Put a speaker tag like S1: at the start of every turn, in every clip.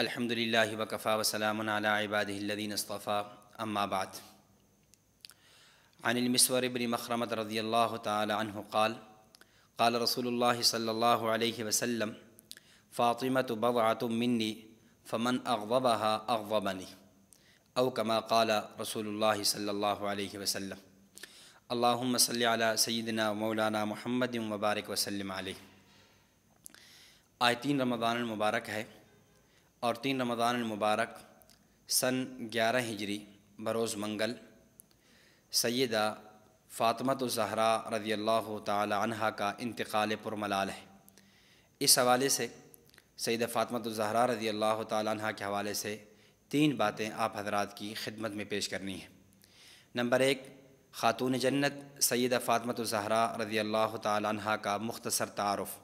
S1: الحمد للہ وکفا وسلام علی عبادہ الذین اصطفیٰ اما بعد عن المسور بن مخرمۃ رضی اللہ تعالی عنہ قال قال رسول اللہ صلی اللہ علیہ وسلم فاطمۃ بضعۃ منی فمن اغضبها اغضبنی او کما قال رسول اللہ صلی اللہ علیہ وسلم اللہم صلی علی سیدنا مولانا محمد وبارک وسلم علیہ۔ آج 3 رمضان المبارک ہے اور 3 رمضان المبارک سن 11 ہجری بروز منگل سیدہ فاطمۃ الزہراء رضی اللہ تعالی عنہا کا انتقال پرملال ہے۔ اس حوالے سے سیدہ فاطمۃ الزہراء رضی اللہ تعالی عنہا کے حوالے سے 3 باتیں آپ حضرات کی خدمت میں پیش کرنی ہیں۔ نمبر 1، خاتون جنت سیدہ فاطمۃ الزہراء رضی اللہ تعالی عنہا کا مختصر تعارف۔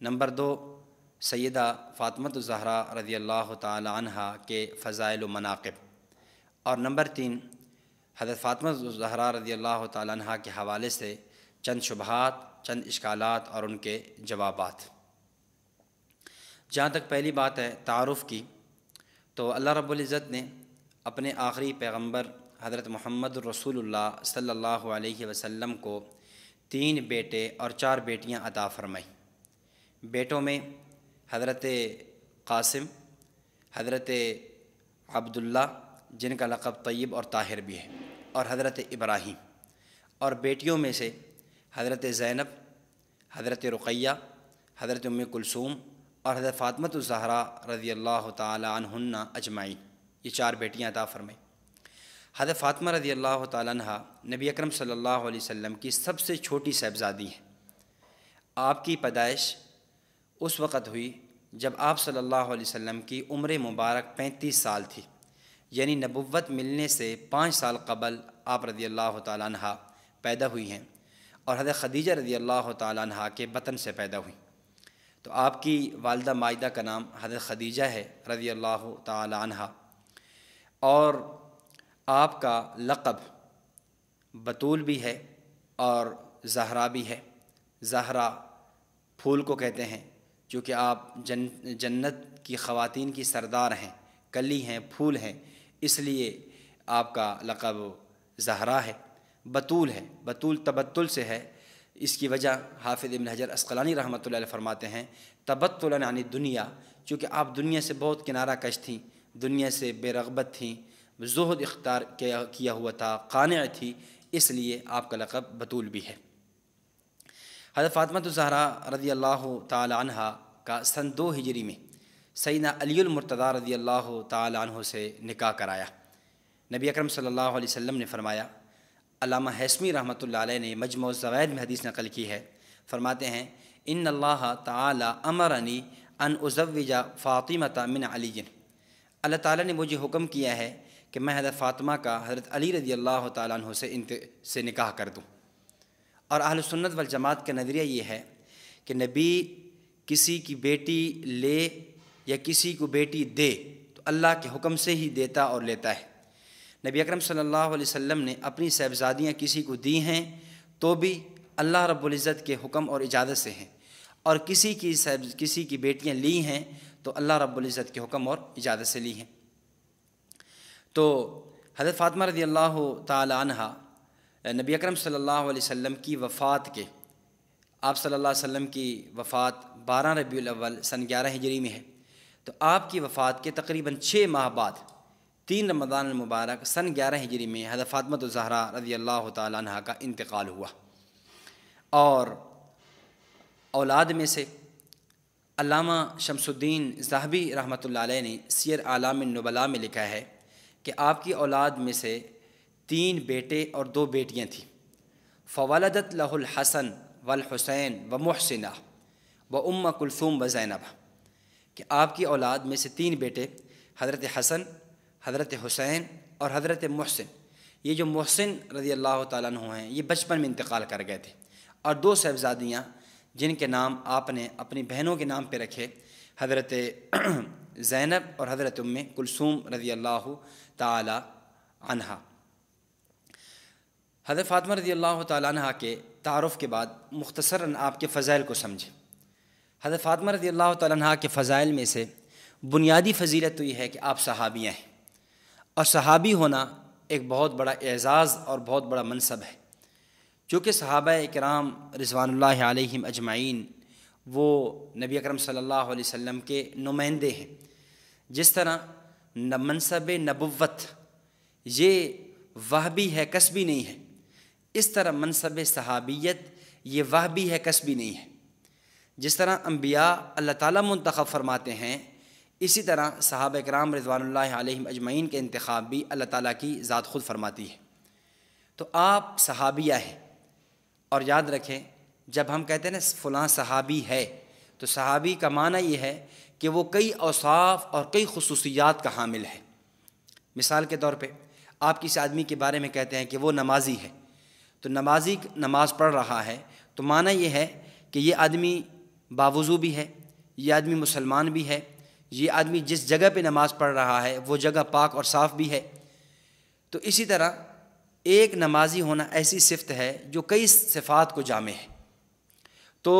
S1: نمبر 2، سیدہ فاطمۃ الزہراء رضی اللہ تعالی عنہا کے فضائل و مناقب۔ اور نمبر 3، حضرت فاطمۃ الزہراء رضی اللہ تعالی عنہا کے حوالے سے چند شبہات، چند اشکالات اور ان کے جوابات۔ جہاں تک پہلی بات ہے تعارف کی، تو اللہ رب العزت نے اپنے آخری پیغمبر حضرت محمد رسول اللہ صلی اللہ علیہ وسلم کو 3 بیٹے اور 4 بیٹیاں عطا فرمائیں۔ بیٹوں میں حضرت قاسم، حضرت عبداللہ جن کا لقب طیب اور طاہر بھی ہے، اور حضرت ابراہیم، اور بیٹیوں میں سے حضرت زینب، حضرت رقیہ، حضرت ام کلثوم اور حضرت فاطمۃ الزہراء رضی اللہ تعالی عنہن اجمعین، یہ 4 بیٹیاں عطا فرمائیں۔ حضرت فاطمہ رضی اللہ تعالی عنہ نبی اکرم صلی اللہ علیہ وسلم کی سب سے چھوٹی صاحبزادی ہیں۔ آپ کی پیدائش اس وقت ہوئی جب آپ صلی اللہ علیہ وسلم کی عمر مبارک 35 سال تھی، یعنی نبوت ملنے سے 5 سال قبل آپ رضی اللہ تعالی عنہ پیدا ہوئی ہیں، اور حضرت خدیجہ رضی اللہ تعالی عنہ کے بطن سے پیدا ہوئی۔ تو آپ کی والدہ ماجدہ کا نام حضرت خدیجہ ہے رضی اللہ تعالی عنہ، اور آپ کا لقب بطول بھی ہے اور زہرا بھی ہے۔ زہرا پھول کو کہتے ہیں، چونکہ آپ جنت کی خواتین کی سردار ہیں، کلی ہیں، پھول ہیں، اس لیے آپ کا لقب زہرا ہے۔ بطول ہے، بطول تبتل سے ہے، اس کی وجہ حافظ ابن حجر عسقلانی رحمۃ اللہ علیہ فرماتے ہیں تبتلا عن الدنیا، چونکہ آپ دنیا سے بہت کنارہ کش تھیں، دنیا سے بے رغبت تھیں، زہد اختیار کیا ہوا تھا، قانع تھی، اس لیے آپ کا لقب بطول بھی ہے۔ حضرت فاطمۃ الزہراء رضی اللہ تعالی عنہ کا سن 2 ہجری میں سیدنا علی المرتضیٰ رضی اللہ تعالی عنہ سے نکاح کرایا۔ نبی اکرم صلی اللہ علیہ وسلم نے فرمایا، علامہ حیثمی رحمۃ اللہ علیہ نے مجموع الزوائد میں حدیث نقل کی ہے، فرماتے ہیں ان اللہ تعالی امرنی ان ازوج فاطمۃ من علی، اللہ تعالیٰ نے مجھے حکم کیا ہے کہ میں حضرت فاطمہ کا حضرت علی رضی اللہ تعالیٰ عنہ سے نکاح کر دوں۔ اور اہل سنت والجماعت کا نظریہ یہ ہے کہ نبی کسی کی بیٹی لے یا کسی کو بیٹی دے تو اللہ کے حکم سے ہی دیتا اور لیتا ہے۔ نبی اکرم صلی اللہ علیہ وسلم نے اپنی صاحبزادیاں کسی کو دی ہیں تو بھی اللہ رب العزت کے حکم اور اجازت سے ہیں، اور کسی کی بیٹیاں لی ہیں تو اللہ رب العزت کے حکم اور اجازت سے لی ہیں۔ تو حضرت فاطمہ رضی اللہ تعالی عنہ نبی اکرم صلی اللہ علیہ وسلم کی وفات کے، آپ صلی اللہ علیہ وسلم کی وفات 12 ربیع الاول سن 11 ہجری میں ہے، تو آپ کی وفات کے تقریباً 6 ماہ بعد 3 رمضان المبارک سن 11 ہجری میں حضرت فاطمۃ الزہراء رضی اللہ تعالی عنہ کا انتقال ہوا۔ اور اولاد میں سے علامہ شمس الدین ذہبی رحمۃ اللہ علیہ نے سیر اعلام النبلاء میں لکھا ہے کہ آپ کی اولاد میں سے 3 بیٹے اور 2 بیٹیاں تھیں۔ فولدت لہ الحسن والحسین ومحسنہ وام کلثوم وزینب، کہ آپ کی اولاد میں سے 3 بیٹے حضرت حسن، حضرت حسین اور حضرت محسن۔ یہ جو محسن رضی اللہ تعالیٰ عنہ ہیں یہ بچپن میں انتقال کر گئے تھے، اور 2 صاحبزادیاں جن کے نام آپ نے اپنی بہنوں کے نام پہ رکھے، حضرت زینب اور حضرت ام کلثوم رضی اللہ تعالی عنہ۔ حضرت فاطمہ رضی اللہ تعالیٰ عنہ کے تعارف کے بعد مختصراً آپ کے فضائل کو سمجھیں۔ حضرت فاطمہ رضی اللہ تعالیٰ عنہ کے فضائل میں سے بنیادی فضیلت تو یہ ہے کہ آپ صحابیہ ہیں، اور صحابی ہونا ایک بہت بڑا اعزاز اور بہت بڑا منصب ہے، چونکہ صحابہ کرام رضوان اللہ علیہم اجمعین وہ نبی اکرم صلی اللہ علیہ وسلم کے نمائندے ہیں۔ جس طرح منصب نبوت یہ وہبی ہے، کسبی نہیں ہے، اس طرح منصب صحابیت یہ وہبی ہے، کسبی نہیں ہے۔ جس طرح انبیاء اللہ تعالیٰ منتخب فرماتے ہیں، اسی طرح صحابہ کرام رضوان اللہ علیہم اجمعین کے انتخاب بھی اللہ تعالیٰ کی ذات خود فرماتی ہے۔ تو آپ صحابیہ ہیں، اور یاد رکھیں جب ہم کہتے ہیں نا فلاں صحابی ہے، تو صحابی کا معنی یہ ہے کہ وہ کئی اوصاف اور کئی خصوصیات کا حامل ہے۔ مثال کے طور پہ آپ کسی آدمی کے بارے میں کہتے ہیں کہ وہ نمازی ہے، تو نمازی نماز پڑھ رہا ہے، تو معنی یہ ہے کہ یہ آدمی باوضو بھی ہے، یہ آدمی مسلمان بھی ہے، یہ آدمی جس جگہ پہ نماز پڑھ رہا ہے وہ جگہ پاک اور صاف بھی ہے۔ تو اسی طرح ایک نمازی ہونا ایسی صفت ہے جو کئی صفات کو جامع ہے۔ تو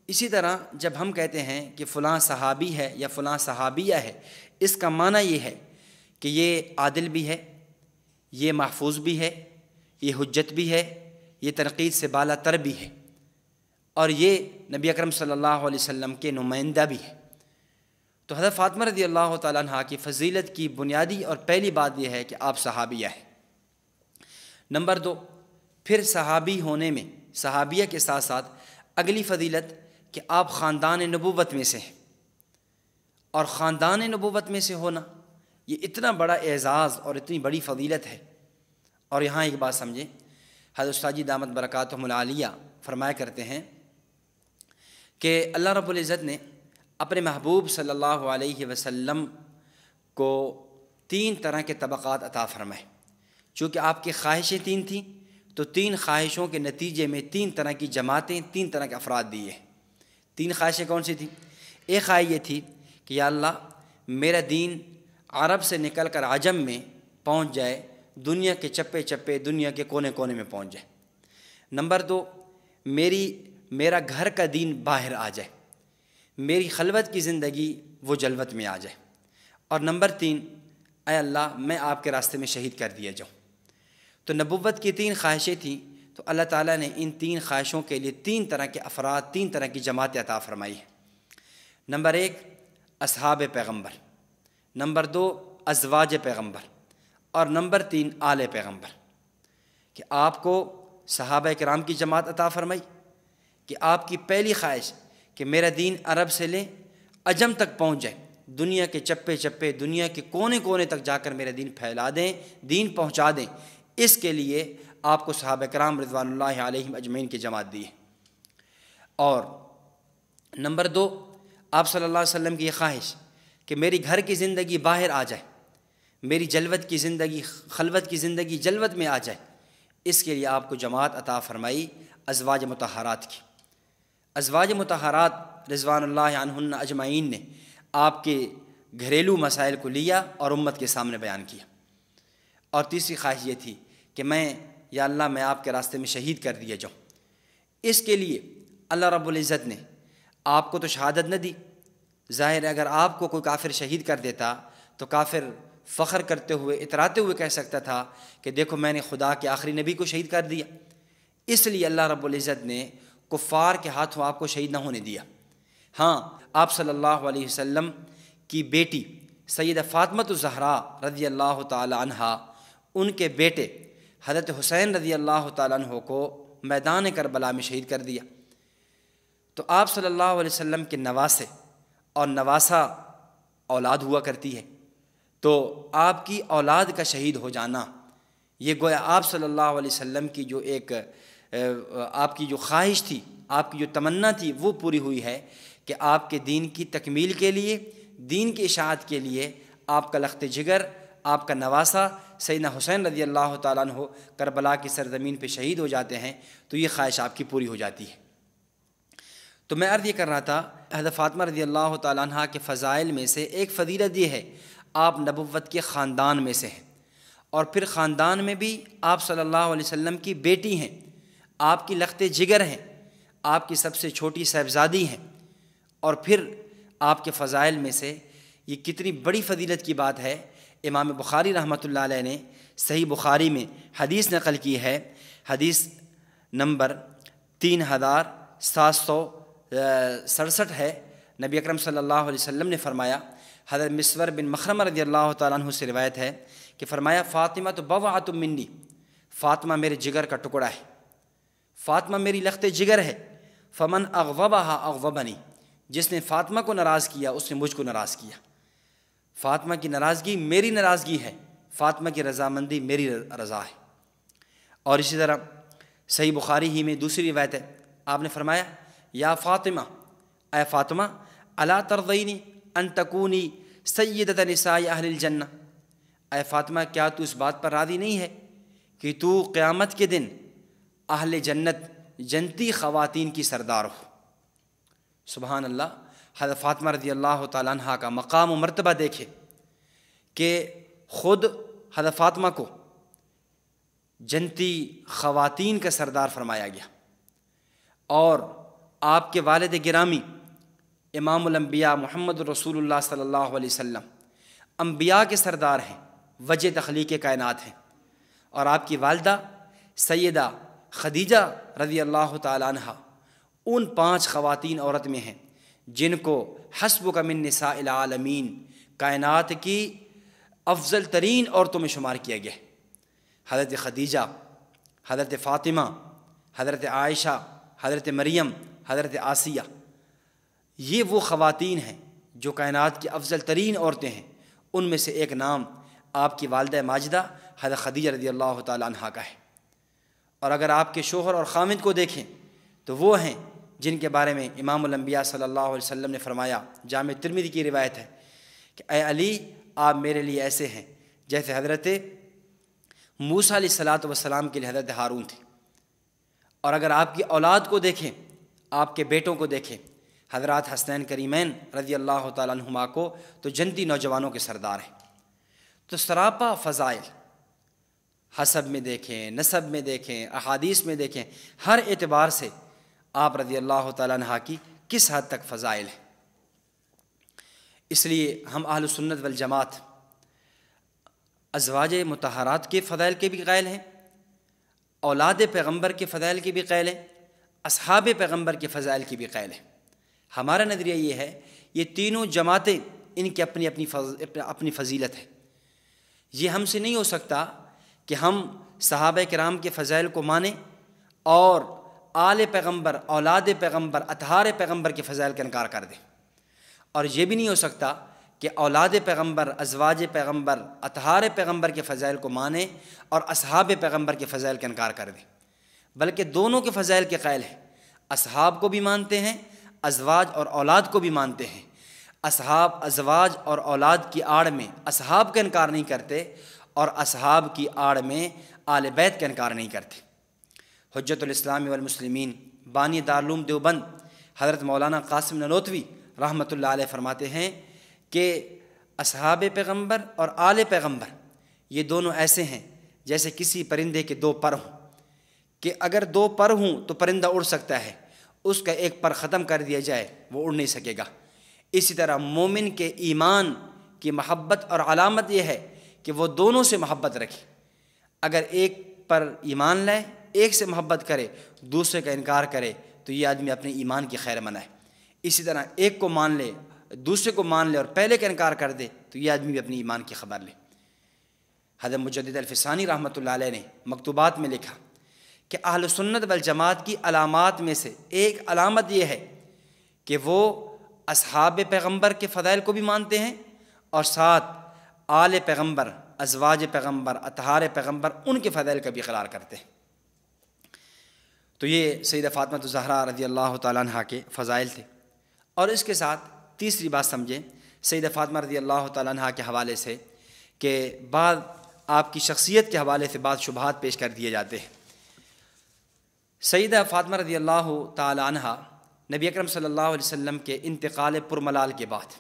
S1: اسی طرح جب ہم کہتے ہیں کہ فلاں صحابی ہے یا فلاں صحابیہ ہے، اس کا معنی یہ ہے کہ یہ عادل بھی ہے، یہ محفوظ بھی ہے، یہ حجت بھی ہے، یہ تنقید سے بالا تر بھی ہے، اور یہ نبی اکرم صلی اللہ علیہ وسلم کے نمائندہ بھی ہے۔ تو حضرت فاطمہ رضی اللہ تعالیٰ عنہ کی فضیلت کی بنیادی اور پہلی بات یہ ہے کہ آپ صحابیہ ہیں۔ نمبر 2، پھر صحابی ہونے میں صحابیہ کے ساتھ ساتھ اگلی فضیلت کہ آپ خاندان نبوت میں سے ہیں، اور خاندان نبوت میں سے ہونا یہ اتنا بڑا اعزاز اور اتنی بڑی فضیلت ہے۔ اور یہاں ایک بات سمجھیں، حضرت استاد جی دامت برکاتہم العالیہ فرمایا کرتے ہیں کہ اللہ رب العزت نے اپنے محبوب صلی اللہ علیہ وسلم کو 3 طرح کے طبقات عطا فرمائے۔ چونکہ آپ کی خواہشیں 3 تھیں، تو 3 خواہشوں کے نتیجے میں 3 طرح کی جماعتیں، 3 طرح کے افراد دیے ہیں۔ 3 خواہشیں کون سی تھیں؟ ایک خواہش یہ تھی کہ یا اللہ میرا دین عرب سے نکل کر عجم میں پہنچ جائے، دنیا کے چپے چپے، دنیا کے کونے کونے میں پہنچ جائے۔ نمبر 2، میرا گھر کا دین باہر آ جائے، میری خلوت کی زندگی وہ جلوت میں آ جائے۔ اور نمبر 3، اے اللہ میں آپ کے راستے میں شہید کر دیا جاؤں۔ تو نبوت کی 3 خواہشیں تھیں، تو اللہ تعالیٰ نے ان 3 خواہشوں کے لیے 3 طرح کے افراد، 3 طرح کی جماعتیں عطا فرمائی ہیں۔ نمبر 1، اصحاب پیغمبر، نمبر 2، ازواج پیغمبر، اور نمبر 3، آل پیغمبر۔ کہ آپ کو صحابہ کرام کی جماعت عطا فرمائی، کہ آپ کی پہلی خواہش کہ میرا دین عرب سے لیں عجم تک پہنچ جائے، دنیا کے چپے چپے، دنیا کے کونے کونے تک جا کر میرا دین پھیلا دیں، دین پہنچا دیں۔ اس کے لیے آپ کو صحابہ کرام رضوان اللہ علیہم اجمعین کی جماعت دی ہے۔ اور نمبر 2، آپ صلی اللہ علیہ وسلم کی یہ خواہش کہ میری گھر کی زندگی باہر آ جائے، میری جلوت کی زندگی، خلوت کی زندگی جلوت میں آ جائے۔ اس کے لیے آپ کو جماعت عطا فرمائی ازواج مطہرات کی۔ ازواج مطہرات رضوان اللہ عنہن اجمعین نے آپ کے گھریلو مسائل کو لیا اور امت کے سامنے بیان کیا۔ اور تیسری خواہش یہ تھی کہ یا اللہ میں آپ کے راستے میں شہید کر دیا جاؤں۔ اس کے لیے اللہ رب العزت نے آپ کو تو شہادت نہ دی، ظاہر ہے اگر آپ کو کوئی کافر شہید کر دیتا تو کافر فخر کرتے ہوئے، اتراتے ہوئے کہہ سکتا تھا کہ دیکھو میں نے خدا کے آخری نبی کو شہید کر دیا۔ اس لیے اللہ رب العزت نے کفار کے ہاتھوں آپ کو شہید نہ ہونے دیا۔ ہاں، آپ صلی اللہ علیہ وسلم کی بیٹی سیدہ فاطمہ الزہراء رضی اللہ تعالی عنہا، ان کے بیٹے حضرت حسین رضی اللہ تعالیٰ عنہ کو میدان کربلا میں شہید کر دیا۔ تو آپ صلی اللہ علیہ وسلم کے نواسے اور نواسہ اولاد ہوا کرتی ہے، تو آپ کی اولاد کا شہید ہو جانا یہ گویا آپ صلی اللہ علیہ وسلم کی جو ایک آپ کی جو خواہش تھی، آپ کی جو تمنا تھی وہ پوری ہوئی ہے کہ آپ کے دین کی تکمیل کے لیے، دین کی اشاعت کے لیے آپ کا لخت جگر، آپ کا نواسہ سیدنا حسین رضی اللہ تعالیٰ عنہ کربلا کی سرزمین پہ شہید ہو جاتے ہیں، تو یہ خواہش آپ کی پوری ہو جاتی ہے۔ تو میں عرض یہ کر رہا تھا، حضرت فاطمہ رضی اللہ تعالیٰ عنہ کے فضائل میں سے ایک فضیلت یہ ہے آپ نبوت کے خاندان میں سے ہیں، اور پھر خاندان میں بھی آپ صلی اللہ علیہ وسلم کی بیٹی ہیں، آپ کی لخت جگر ہیں، آپ کی سب سے چھوٹی صاحبزادی ہیں۔ اور پھر آپ کے فضائل میں سے یہ کتنی بڑی فضیلت کی بات ہے۔ امام بخاری رحمۃ اللہ علیہ نے صحیح بخاری میں حدیث نقل کی ہے، حدیث نمبر 3767 ہے۔ نبی اکرم صلی اللہ علیہ وسلم نے فرمایا، حضرت مسور بن مخرمہ رضی اللہ تعالیٰ عنہ سے روایت ہے کہ فرمایا، فاطمہ تو بضعۃ منی، فاطمہ میرے جگر کا ٹکڑا ہے، فاطمہ میری لخت جگر ہے، فمن اغضبها اغضبنی، جس نے فاطمہ کو ناراض کیا اس نے مجھ کو ناراض کیا۔ فاطمہ کی ناراضگی میری ناراضگی ہے، فاطمہ کی رضامندی میری رضا ہے۔ اور اسی طرح صحیح بخاری ہی میں دوسری روایت ہے، آپ نے فرمایا، یا فاطمہ، اے فاطمہ، الا ترضینی ان تکونی سیدۃ نساء اہل الجنہ، اے فاطمہ کیا تو اس بات پر راضی نہیں ہے کہ تو قیامت کے دن اہل جنت جنتی خواتین کی سردار ہو۔ سبحان اللہ، حضرت فاطمہ رضی اللہ تعالیٰ عنہ کا مقام و مرتبہ دیکھے کہ خود حضرت فاطمہ کو جنتی خواتین کا سردار فرمایا گیا، اور آپ کے والد گرامی امام الانبیاء محمد رسول اللہ صلی اللہ علیہ وسلم انبیاء کے سردار ہیں، وجہ تخلیق کائنات ہیں، اور آپ کی والدہ سیدہ خدیجہ رضی اللہ تعالیٰ عنہ ان 5 خواتین عورت میں ہیں جن کو حسبک من نساء العالمین، کائنات کی افضل ترین عورتوں میں شمار کیا گیا ہے۔ حضرت خدیجہ، حضرت فاطمہ، حضرت عائشہ، حضرت مریم، حضرت آسیہ، یہ وہ خواتین ہیں جو کائنات کی افضل ترین عورتیں ہیں۔ ان میں سے ایک نام آپ کی والدہ ماجدہ حضرت خدیجہ رضی اللہ تعالیٰ عنہ کا ہے۔ اور اگر آپ کے شوہر اور خامند کو دیکھیں تو وہ ہیں جن کے بارے میں امام الانبیاء صلی اللہ علیہ وسلم نے فرمایا، جامع ترمذی کی روایت ہے کہ اے علی، آپ میرے لیے ایسے ہیں جیسے حضرت موسیٰ علیہ السلام کے لیے حضرت ہارون تھے۔ اور اگر آپ کی اولاد کو دیکھیں، آپ کے بیٹوں کو دیکھیں، حضرات حسنین کریمین رضی اللہ تعالیٰ عنہما کو تو جنتی نوجوانوں کے سردار ہیں۔ تو سراپا فضائل، حسب میں دیکھیں، نسب میں دیکھیں، احادیث میں دیکھیں، ہر اعتبار سے آپ رضی اللہ تعالیٰ عنہ کی کس حد تک فضائل ہیں۔ اس لیے ہم اہل سنت والجماعت ازواج مطہرات کے فضائل کے بھی قائل ہیں، اولاد پیغمبر کے فضائل کے بھی قائل ہیں، اصحاب پیغمبر کے فضائل کی بھی قائل ہیں۔ ہمارا نظریہ یہ ہے، یہ تینوں جماعتیں ان کی اپنی فضیلت ہے۔ یہ ہم سے نہیں ہو سکتا کہ ہم صحابہ کرام کے فضائل کو مانیں اور آل پیغمبر، اولاد پیغمبر، اطہار پیغمبر کے فضائل کا انکار کر دیں، اور یہ بھی نہیں ہو سکتا کہ اولاد پیغمبر، ازواج پیغمبر، اطہار پیغمبر کے فضائل کو مانیں اور اصحاب پیغمبر کے فضائل کا انکار کر دیں، بلکہ دونوں کے فضائل کے قائل ہیں۔ اصحاب کو بھی مانتے ہیں، ازواج اور اولاد کو بھی مانتے ہیں۔ اصحاب ازواج اور اولاد کی آڑ میں اصحاب کا انکار نہیں کرتے، اور اصحاب کی آڑ میں آل بیت کا انکار نہیں کرتے۔ حجت الاسلام والمسلمین، بانی دارالعلوم دیوبند حضرت مولانا قاسم نانوتوی رحمۃ اللہ علیہ فرماتے ہیں کہ اصحاب پیغمبر اور آل پیغمبر یہ دونوں ایسے ہیں جیسے کسی پرندے کے 2 پر ہوں، کہ اگر 2 پر ہوں تو پرندہ اڑ سکتا ہے، اس کا ایک پر ختم کر دیا جائے وہ اڑ نہیں سکے گا۔ اسی طرح مومن کے ایمان کی محبت اور علامت یہ ہے کہ وہ دونوں سے محبت رکھے۔ اگر ایک پر ایمان لائے، ایک سے محبت کرے، دوسرے کا انکار کرے، تو یہ آدمی اپنے ایمان کی خیر منائے۔ اسی طرح ایک کو مان لے، دوسرے کو مان لے اور پہلے کا انکار کر دے، تو یہ آدمی بھی اپنی ایمان کی خبر لے۔ حضرت مجدد الفسانی رحمۃ اللہ علیہ نے مکتوبات میں لکھا کہ اہل سنت والجماعت کی علامات میں سے ایک علامت یہ ہے کہ وہ اصحاب پیغمبر کے فضائل کو بھی مانتے ہیں، اور ساتھ آل پیغمبر، ازواج پیغمبر، اطہار پیغمبر، ان کے فضائل کا بھی اقرار کرتے ہیں۔ تو یہ سیدہ فاطمہ الزہرا رضی اللہ تعالیٰ عنہ کے فضائل تھے۔ اور اس کے ساتھ تیسری بات سمجھیں سیدہ فاطمہ رضی اللہ تعالیٰ عنہ کے حوالے سے، کہ بعض آپ کی شخصیت کے حوالے سے بعض شبہات پیش کر دیے جاتے ہیں۔ سیدہ فاطمہ رضی اللہ تعالیٰ عنہ نبی اکرم صلی اللہ علیہ وسلم کے انتقال پرملال کے بعد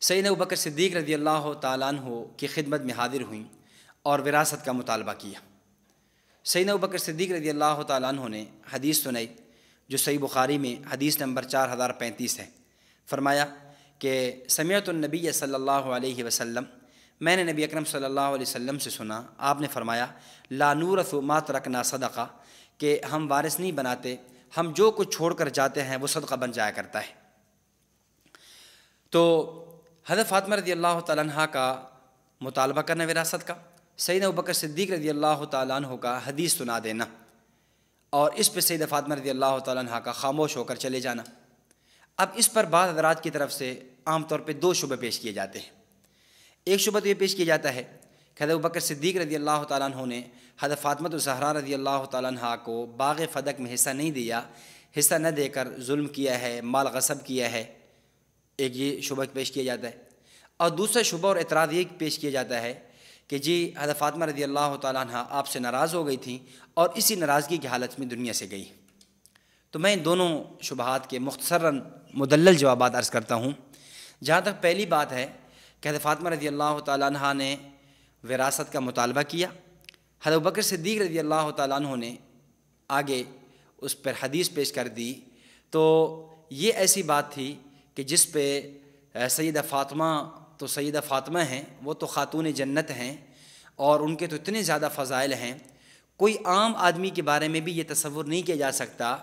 S1: سیدنا ابوبکر صدیق رضی اللہ تعالیٰ عنہ کی خدمت میں حاضر ہوئیں اور وراثت کا مطالبہ کیا۔ سیدنا ابوبکر صدیق رضی اللہ تعالیٰ عنہ نے حدیث سنائی جو صحیح بخاری میں حدیث نمبر 4035 ہے۔ فرمایا کہ سمعت النبی صلی اللہ علیہ وسلم، میں نے نبی اکرم صلی اللہ علیہ وسلم سے سنا، آپ نے فرمایا لا نورث ما ترکنا صدقہ، کہ ہم وارث نہیں بناتے، ہم جو کچھ چھوڑ کر جاتے ہیں وہ صدقہ بن جایا کرتا ہے۔ تو حضرت فاطمہ رضی اللہ تعالیٰ عنہ کا مطالبہ کرنا وراثت کا، سیدنا ابوبکر صدیق رضی اللہ تعالیٰ عنہ کا حدیث سنا دینا، اور اس پہ سیدہ فاطمہ رضی اللہ تعالیٰ عنہ کا خاموش ہو کر چلے جانا۔ اب اس پر بعض حضرات کی طرف سے عام طور پہ دو شبہ پیش کیے جاتے ہیں۔ ایک شبہ تو یہ پیش کیا جاتا ہے کہ حضرت ابوبکر صدیق رضی اللہ تعالیٰ عنہ نے حضرت فاطمہ الزہرا رضی اللہ تعالیٰ عنہ کو باغ فدق میں حصہ نہیں دیا، حصہ نہ دے کر ظلم کیا ہے، مال غصب کیا ہے، ایک یہ شبہ پیش کیا جاتا ہے۔ اور دوسرا شبہ اور اعتراض یہ پیش کیا جاتا ہے کہ جی حضرت فاطمہ رضی اللہ تعالیٰ عنہ آپ سے ناراض ہو گئی تھیں اور اسی ناراضگی کی حالت میں دنیا سے گئی۔ تو میں ان دونوں شبہات کے مختصراً مدلل جوابات عرض کرتا ہوں۔ جہاں تک پہلی بات ہے کہ حضرت فاطمہ رضی اللہ تعالیٰ عنہ نے وراثت کا مطالبہ کیا، حضرت ابوبکر صدیق رضی اللہ تعالیٰ عنہ نے آگے اس پر حدیث پیش کر دی، تو یہ ایسی بات تھی کہ جس پہ سیدہ فاطمہ تو سیدہ فاطمہ ہیں، وہ تو خاتون جنت ہیں اور ان کے تو اتنے زیادہ فضائل ہیں، کوئی عام آدمی کے بارے میں بھی یہ تصور نہیں کیا جا سکتا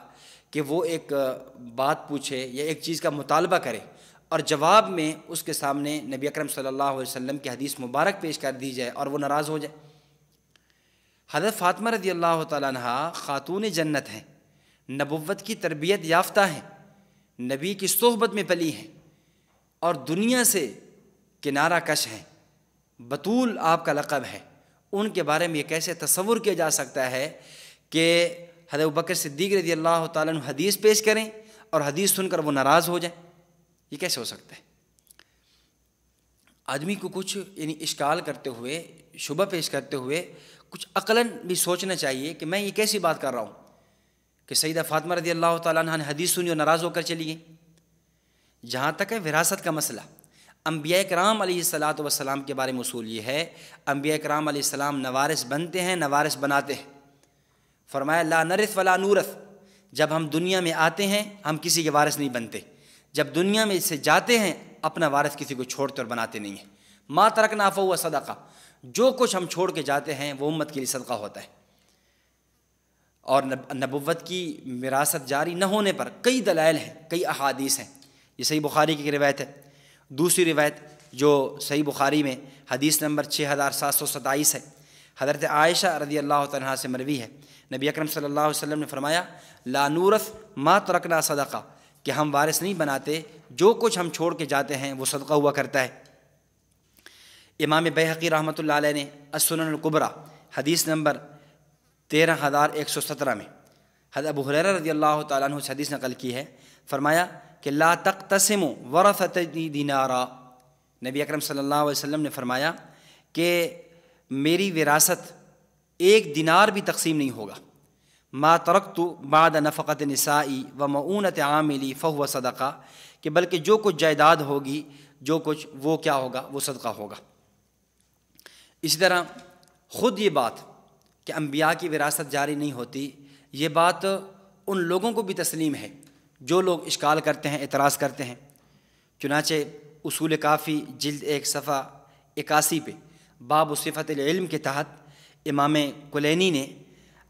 S1: کہ وہ ایک بات پوچھے یا ایک چیز کا مطالبہ کرے اور جواب میں اس کے سامنے نبی اکرم صلی اللہ علیہ وسلم کی حدیث مبارک پیش کر دی جائے اور وہ ناراض ہو جائے۔ حضرت فاطمہ رضی اللہ تعالیٰ عنہ خاتون جنت ہیں، نبوت کی تربیت یافتہ ہیں، نبی کی صحبت میں پلی ہیں اور دنیا سے کنارہ کش ہیں، بطول آپ کا لقب ہے۔ ان کے بارے میں یہ کیسے تصور کیا جا سکتا ہے کہ حضرت ابوبکر صدیق رضی اللہ تعالیٰ عنہ حدیث پیش کریں اور حدیث سن کر وہ ناراض ہو جائیں؟ یہ کیسے ہو سکتا ہے؟ آدمی کو کچھ اشکال کرتے ہوئے، شبہ پیش کرتے ہوئے کچھ عقلاً بھی سوچنا چاہیے کہ میں یہ کیسی بات کر رہا ہوں کہ سیدہ فاطمہ رضی اللہ تعالیٰ عنہ نے حدیث سنی اور ناراض ہو کر چلی گئی۔ جہاں تک ہے وراثت کا مسئلہ، انبیاء کرام علیہ الصلاۃ والسلام کے بارے میں اصول یہ ہے، انبیاء کرام علیہ السلام نہ وارث بنتے ہیں نہ وارث بناتے ہیں۔ فرمایا لا نرث ولا نورث، جب ہم دنیا میں آتے ہیں ہم کسی کے وارث نہیں بنتے، جب دنیا میں سے جاتے ہیں اپنا وارث کسی کو چھوڑتے اور بناتے نہیں ہیں۔ ما ترکنا فہو صدقہ، جو کچھ ہم چھوڑ کے جاتے ہیں وہ امت کے لیے صدقہ ہوتا ہے۔ اور نبوت کی وراثت جاری نہ ہونے پر کئی دلائل ہیں، کئی احادیث ہیں۔ یہ صحیح بخاری کی روایت ہے۔ دوسری روایت جو صحیح بخاری میں حدیث نمبر 6727 ہے، حضرت عائشہ رضی اللہ تعالیٰ عنہ سے مروی ہے، نبی اکرم صلی اللہ علیہ وسلم نے فرمایا لا نورث ما ترکنا صدقہ، کہ ہم وارث نہیں بناتے، جو کچھ ہم چھوڑ کے جاتے ہیں وہ صدقہ ہوا کرتا ہے۔ امام بیہقی رحمۃ اللہ علیہ نے السنن الکبریٰ حدیث نمبر 13117 میں حضرت ابو ہریرہ رضی اللہ تعالیٰ عنہ سے حدیث نقل کی ہے، فرمایا کہ لا تقتسموا ورثتی دینارا، نبی اکرم صلی اللہ علیہ وسلم نے فرمایا کہ میری وراثت ایک دینار بھی تقسیم نہیں ہوگا، ما ترکت بعد نفقت نسائی و معونت عاملی فہو صدقہ، کہ بلکہ جو کچھ جائیداد ہوگی، جو کچھ وہ کیا ہوگا، وہ صدقہ ہوگا۔ اسی طرح خود یہ بات کہ انبیاء کی وراثت جاری نہیں ہوتی، یہ بات ان لوگوں کو بھی تسلیم ہے جو لوگ اشکال کرتے ہیں، اعتراض کرتے ہیں۔ چنانچہ اصول کافی جلد 1 صفحہ 81 پہ باب صفت العلم کے تحت امام کلینی نے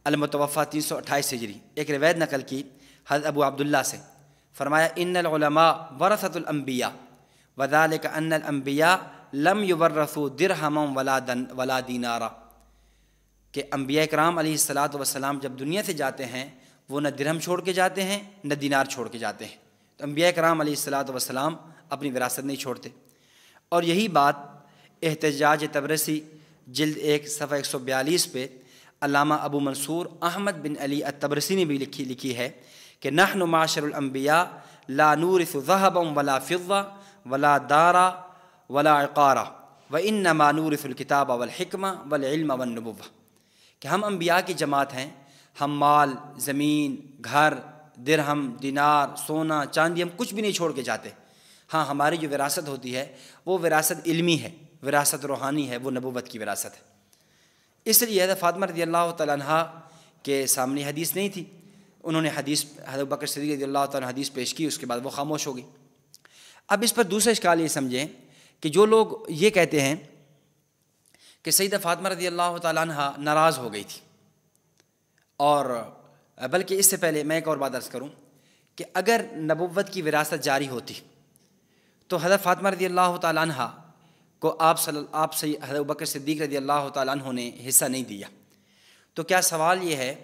S1: المتوفیٰ 328 ہجری ایک روایت نقل کی حضرت ابو عبداللہ سے، فرمایا ان العلماء ورثۃ الانبیاء وذلک ان الانبیاء لم یورثوا درہما ولا دینارا، کہ انبیاء کرام علیہ الصلاۃ والسلام جب دنیا سے جاتے ہیں وہ نہ درہم چھوڑ کے جاتے ہیں نہ دینار چھوڑ کے جاتے ہیں۔ تو انبیاء کرام علیہ الصلاۃ والسلام اپنی وراثت نہیں چھوڑتے۔ اور یہی بات احتجاج تبرسی جلد 1 صفحہ 142 پہ علامہ ابو منصور احمد بن علی التبرسی نے بھی لکھی ہے کہ نحن معاشر الانبیاء لا نورث ذهبا ولا فضة ولا دارا ولا عقارا وانما نورث الکتاب والحکمہ والعلم والنبوہ، کہ ہم انبیاء کی جماعت ہیں، ہم مال، زمین، گھر، درہم، دینار، سونا، چاندی ہم کچھ بھی نہیں چھوڑ کے جاتے۔ ہاں ہماری جو وراثت ہوتی ہے وہ وراثت علمی ہے، وراثت روحانی ہے، وہ نبوت کی وراثت ہے۔ اس لیے حضرت فاطمہ رضی اللہ تعالیٰ عنہ کے سامنے حدیث نہیں تھی، انہوں نے حدیث حضرت بکر صدیق رضی اللہ تعالیٰ عنہ حدیث پیش کی، اس کے بعد وہ خاموش ہو گئی۔ اب اس پر دوسرا اشکال یہ سمجھیں کہ جو لوگ یہ کہتے ہیں کہ سیدہ فاطمہ رضی اللہ تعالیٰ عنہ ناراض ہو گئی تھی، اور بلکہ اس سے پہلے میں ایک اور بات عرض کروں کہ اگر نبوت کی وراثت جاری ہوتی تو حضرت فاطمہ رضی اللہ تعالیٰ عنہ کو آپ سے حضرت ابوبکر صدیق رضی اللہ تعالیٰ عنہ نے حصہ نہیں دیا، تو کیا سوال یہ ہے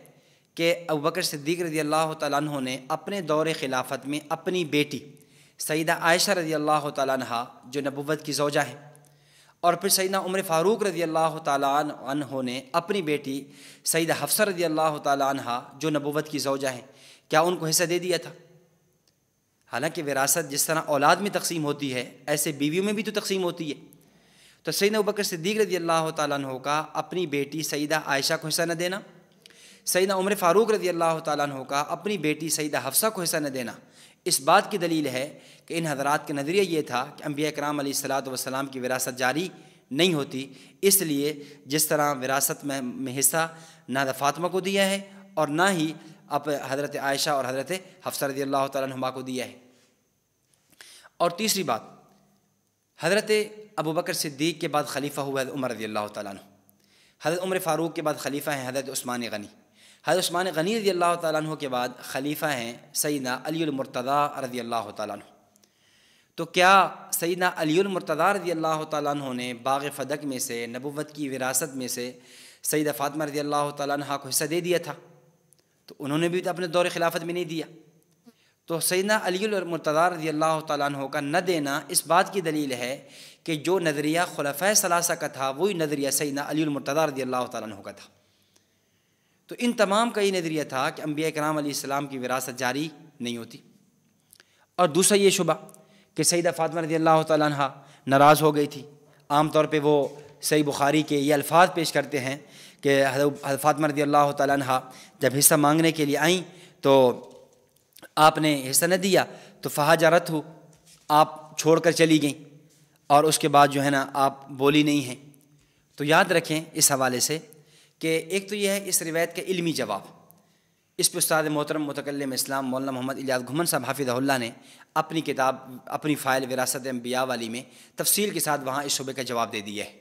S1: کہ ابوبکر صدیق رضی اللہ تعالیٰ عنہ نے اپنے دور خلافت میں اپنی بیٹی سیدہ عائشہ رضی اللہ تعالیٰ عنہ جو نبوت کی زوجہ ہے، اور پھر سیدنا عمر فاروق رضی اللہ تعالیٰ عنہ نے اپنی بیٹی سیدہ حفصہ رضی اللہ تعالیٰ عنہ جو نبوت کی زوجہ ہیں، کیا ان کو حصہ دے دیا تھا؟ حالانکہ وراثت جس طرح اولاد میں تقسیم ہوتی ہے ایسے بیویوں میں بھی تو تقسیم ہوتی ہے، تو سیدنا ابوبکر صدیق رضی اللہ تعالیٰ عنہ کا اپنی بیٹی سیدہ عائشہ کو حصہ نہ دینا، سیدنا عمر فاروق رضی اللہ تعالیٰ عنہ کا اپنی بیٹی سیدہ حفصہ کو حصہ نہ دینا، اس بات کی دلیل ہے کہ ان حضرات کا نظریہ یہ تھا کہ انبیاء کرام علیہ الصلاۃ والسلام کی وراثت جاری نہیں ہوتی، اس لیے جس طرح وراثت میں حصہ نہ حضرت فاطمہ کو دیا ہے اور نہ ہی اب حضرت عائشہ اور حضرت حفصہ رضی اللہ تعالیٰ عنہما کو دیا ہے۔ اور تیسری بات، حضرت ابوبکر صدیق کے بعد خلیفہ ہوا حضرت عمر رضی اللہ تعالیٰ عنہ، حضرت عمر فاروق کے بعد خلیفہ ہیں حضرت عثمان غنی، حضرت عثمان غنی رضی اللہ تعالیٰ عنہ کے بعد خلیفہ ہیں سیدنا علی المرتضیٰ رضی اللہ تعالیٰ عنہ۔ تو کیا سیدنا علی المرتضیٰ رضی اللہ تعالیٰ عنہ نے باغ فدق میں سے نبوت کی وراثت میں سے سیدہ فاطمہ رضی اللہ تعالیٰ عنہ کو حصہ دے دیا تھا؟ تو انہوں نے بھی اپنے دور خلافت میں نہیں دیا، تو سیدنا علی المرتضیٰ رضی اللہ تعالیٰ عنہ کا نہ دینا اس بات کی دلیل ہے کہ جو نظریہ خلفائے ثلاثہ کا تھا وہی نظریہ سیدنا علی المرتضیٰ رضی اللہ تعالیٰ عنہ کا تھا۔ تو ان تمام کا یہ نظریہ تھا کہ انبیاء کرام علیہ السلام کی وراثت جاری نہیں ہوتی۔ اور دوسرا یہ شبہ کہ سیدہ فاطمہ رضی اللہ تعالیٰ عنہ ناراض ہو گئی تھی، عام طور پہ وہ صحیح بخاری کے یہ الفاظ پیش کرتے ہیں کہ حضرت فاطمہ رضی اللہ تعالیٰ عنہ جب حصہ مانگنے کے لیے آئیں تو آپ نے حصہ نہ دیا تو فہاجرت ہو، آپ چھوڑ کر چلی گئیں، اور اس کے بعد جو ہے نا آپ بولی نہیں ہیں۔ تو یاد رکھیں اس حوالے سے کہ ایک تو یہ ہے اس روایت کا علمی جواب، اس پہ استاد محترم متکلم اسلام مولانا محمد الیاس گھمن صاحب حافظہ اللہ نے اپنی کتاب اپنی فائل وراثت انبیاء والی میں تفصیل کے ساتھ وہاں اس شعبے کا جواب دے دیا ہے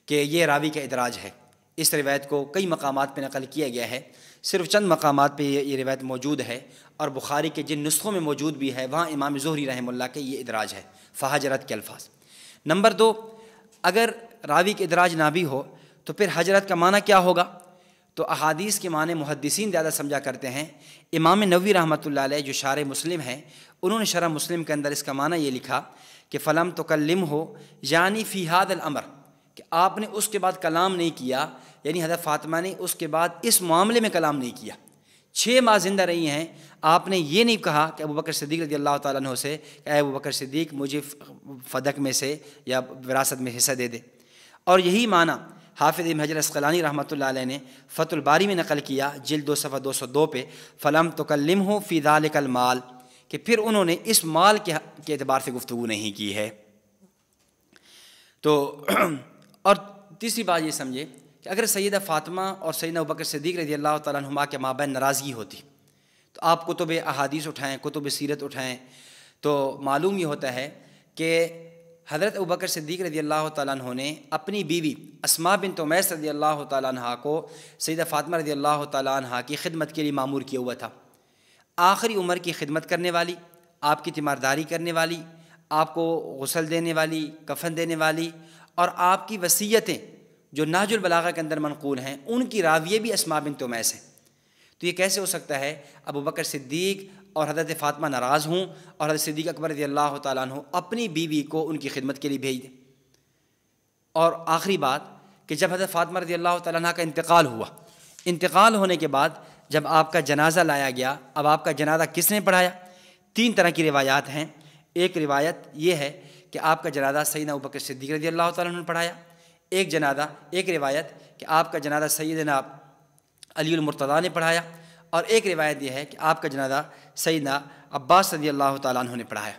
S1: کہ یہ راوی کا ادراج ہے۔ اس روایت کو کئی مقامات پہ نقل کیا گیا ہے، صرف چند مقامات پہ یہ روایت موجود ہے، اور بخاری کے جن نسخوں میں موجود بھی ہے وہاں امام زہری رحمہ اللہ کے یہ ادراج ہے، فہجرت کے الفاظ۔ نمبر دو، اگر راوی کے ادراج نہ بھی ہو تو پھر حجرت کا معنی کیا ہوگا؟ تو احادیث کے معنی محدثین زیادہ سمجھا کرتے ہیں۔ امام نووی رحمۃ اللہ علیہ جو شارح مسلم ہیں، انہوں نے شرح مسلم کے اندر اس کا معنی یہ لکھا کہ فلم تکلم ہو یعنی فی ھذا الامر، کہ آپ نے اس کے بعد کلام نہیں کیا، یعنی حضرت فاطمہ نے اس کے بعد اس معاملے میں کلام نہیں کیا۔ 6 ماہ زندہ رہی ہیں، آپ نے یہ نہیں کہا کہ ابوبکر صدیق رضی اللہ تعالیٰ عنہ سے کہ اے ابوبکر صدیق مجھے فدق میں سے یا وراثت میں حصہ دے دے۔ اور یہی معنی حافظ ابن حجر اسقلانی رحمۃ اللہ علیہ نے فتح الباری میں نقل کیا، جلد 2 صفحہ 202 پہ، فلم تکلمہ فی ذلک المال، کہ پھر انہوں نے اس مال کے اعتبار سے گفتگو نہیں کی ہے۔ تو اور تیسری بات یہ سمجھے کہ اگر سیدہ فاطمہ اور سیدنا ابوبکر صدیق رضی اللہ تعالیٰ عنہما کے مابین ناراضگی ہوتی تو آپ کتب احادیث اٹھائیں، کتب سیرت اٹھائیں، تو معلوم یہ ہوتا ہے کہ حضرت ابوبکر صدیق رضی اللہ تعالیٰ عنہ نے اپنی بیوی اسماء بنت امیس رضی اللہ تعالیٰ عنہ کو سیدہ فاطمہ رضی اللہ تعالیٰ عنہ کی خدمت کے لیے مامور کیا ہوا تھا، آخری عمر کی خدمت کرنے والی، آپ کی تیمارداری کرنے والی، آپ کو غسل دینے والی، کفن دینے والی، اور آپ کی وصیتیں جو نہج البلاغہ کے اندر منقول ہیں ان کی راویہ بھی اسماء بنت امیس ہیں۔ تو یہ کیسے ہو سکتا ہے ابوبکر صدیق اور حضرت فاطمہ ناراض ہوں اور حضرت صدیق اکبر رضی اللہ تعالیٰ عنہ اپنی بیوی کو ان کی خدمت کے لیے بھیج دیں؟ اور آخری بات کہ جب حضرت فاطمہ رضی اللہ تعالیٰ عنہ کا انتقال ہوا، انتقال ہونے کے بعد جب آپ کا جنازہ لایا گیا، اب آپ کا جنازہ کس نے پڑھایا؟ 3 طرح کی روایات ہیں۔ ایک روایت یہ ہے کہ آپ کا جنازہ سیدنا ابوبکر صدیق رضی اللہ تعالیٰ عنہ نے پڑھایا، ایک روایت کہ آپ کا جنازہ سیدنا علی المرتضیٰ نے پڑھایا، اور ایک روایت یہ ہے کہ آپ کا جنازہ سیدنا عباس رضی اللہ تعالیٰ عنہ نے پڑھایا۔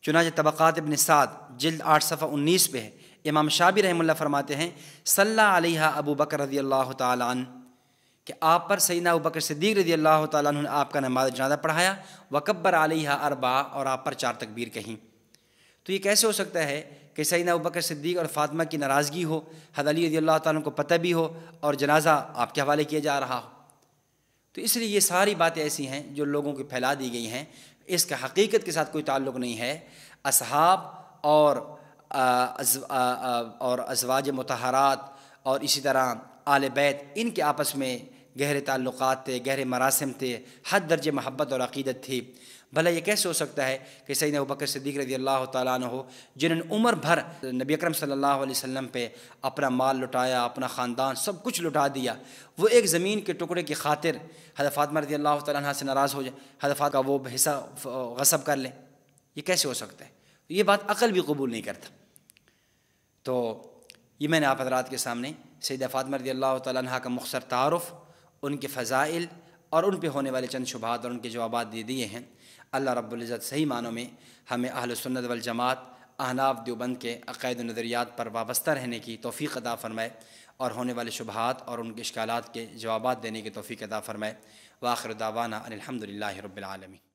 S1: چنانچہ طبقات ابن سعد جلد 8 صفحہ 19 پہ ہے، امام شابی رحمہ اللہ فرماتے ہیں صلی علیہ ابو بکر رضی اللہ تعالیٰ عنہ، کہ آپ پر سیدنا ابوبکر صدیق رضی اللہ تعالیٰ عنہ نے آپ کا نماز جنازہ پڑھایا، وکبر علیہ 4، اور آپ پر 4 تکبیر کہیں۔ تو یہ کیسے ہو سکتا ہے کہ سیدنا ابوبکر صدیق اور فاطمہ کی ناراضگی ہو، حضرت علی رضی اللہ تعالیٰ عنہ کو پتہ بھی ہو اور جنازہ آپ کے حوالے کیا جا رہا ہو؟ تو اس لیے یہ ساری باتیں ایسی ہیں جو لوگوں کو پھیلا دی گئی ہیں، اس کا حقیقت کے ساتھ کوئی تعلق نہیں ہے۔ اصحاب اور ازواج مطہرات اور اسی طرح آل بیت، ان کے آپس میں گہرے تعلقات تھے، گہرے مراسم تھے، حد درجے محبت اور عقیدت تھی۔ بھلا یہ کیسے ہو سکتا ہے کہ سیدنا ابوبکر صدیق رضی اللہ تعالیٰ عنہ ہو، جنہوں نے عمر بھر نبی اکرم صلی اللہ علیہ وسلم پہ اپنا مال لٹایا، اپنا خاندان سب کچھ لٹا دیا، وہ ایک زمین کے ٹکڑے کی خاطر حضرت فاطمہ رضی اللہ تعالیٰ عنہ سے ناراض ہو جائے، حضرت فاطمہ کا وہ حصہ غصب کر لیں؟ یہ کیسے ہو سکتا ہے؟ یہ بات عقل بھی قبول نہیں کرتا۔ تو یہ میں نے آپ حضرات کے سامنے سیدہ فاطمہ رضی اللہ تعالیٰ عنہ کا مختصر تعارف، ان کے فضائل اور ان پہ ہونے والے چند شبہات اور ان کے جوابات دے دیے ہیں۔ اللہ رب العزت صحیح معنوں میں ہمیں اہل سنت والجماعت احناف دیوبند کے عقائد و نظریات پر وابستہ رہنے کی توفیق عطا فرمائے اور ہونے والے شبہات اور ان کے اشکالات کے جوابات دینے کی توفیق عطا فرمائے۔ وآخر دعوانا ان الحمد للہ رب العالمین۔